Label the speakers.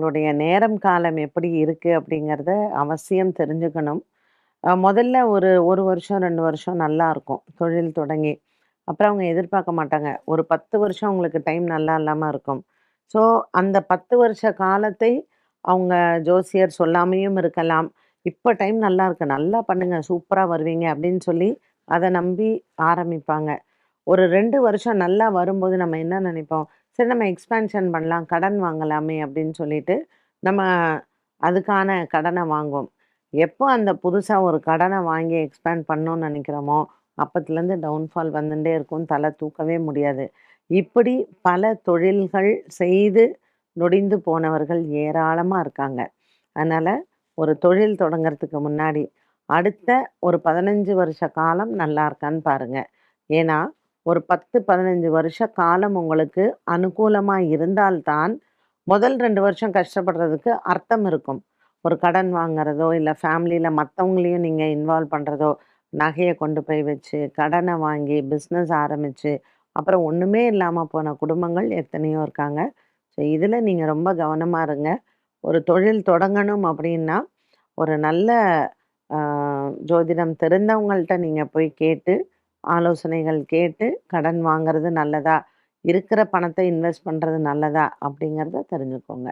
Speaker 1: உங்களுடைய நேரம் காலம் எப்படி இருக்கு அப்படிங்கிறத அவசியம் தெரிஞ்சுக்கணும். முதல்ல ஒரு 1 வருஷம், 2 வருஷம் நல்லா இருக்கும். தொழில் தொடங்கி. அப்புறம் அவங்க எதிர்பார்க்க மாட்டாங்க. ஒரு 10 வருஷம் உங்களுக்கு டைம் நல்லா இல்லாம இருக்கும். ஸோ, அந்த 10 வருஷ காலத்தை அவங்க ஜோசியர் சொல்லாமயும் இருக்கலாம். இப்ப டைம் நல்லா இருக்கு. நல்லா பண்ணுங்க. சூப்பரா வருவீங்க அப்படின்னு சொல்லி அத நம்பி ஆரம்பிப்பாங்க. ஒரு 2 வருஷம் நல்லா வரும்போது நம்ம என்ன நினைப்போம், சரி நம்ம எக்ஸ்பேன்ஷன் பண்ணலாம், கடன் வாங்கலாமே அப்படின்னு சொல்லிட்டு, நம்ம அதுக்கான கடன வாங்குவோம். எப்போ அந்த புதுசா ஒரு கடன வாங்கி எக்ஸ்பேண்ட் பண்ணணும்னு நினைக்கிறோமோ, அப்பத்துலேருந்து டவுன்ஃபால் வந்துட்டே இருக்கும். தல தூக்கவே முடியாது. இப்படி பல தொழில்கள் செய்து நொடிந்து போனவர்கள் ஏராளமா இருக்காங்க. அதனால ஒரு தொழில் தொடங்கறதுக்கு முன்னாடி, அடுத்த ஒரு 15 வருஷ காலம் நல்லா இருக்கான்னு பாருங்க. ஏன்னா, ஒரு 10, 15 வருஷ காலம் உங்களுக்கு அனுகூலமா இருந்தால் தான், முதல் 2 வருஷம் கஷ்டப்படுறதுக்கு அர்த்தம் இருக்கும். ஒரு கடன் வாங்குறதோ, இல்ல ஃபேமிலில மத்தவங்களையும் நீங்க இன்வால்வ் பண்றதோ, நகைய கொண்டு போய் வச்சு, கடன வாங்கி, பிசினஸ் ஆரம்பிச்சு, அப்புறம் ஒண்ணுமே இல்லாம போன குடும்பங்கள் எத்தனையோ இருக்காங்க. ஸோ, இதுல நீங்க ரொம்ப கவனமா இருங்க. ஒரு தொழில் தொடங்கணும் அப்படின்னா, ஒரு நல்ல அ ஜோதிடம் தெரிந்தவங்கள்ட்ட நீங்க போய் கேட்டு, ஆலோசனைகள் கேட்டு, கடன் வாங்குறது நல்லதா? இருக்கிற பணத்த இன்வெஸ்ட் பண்றது நல்லதா? அப்படிங்கிறத தெரிஞ்சுக்கோங்க.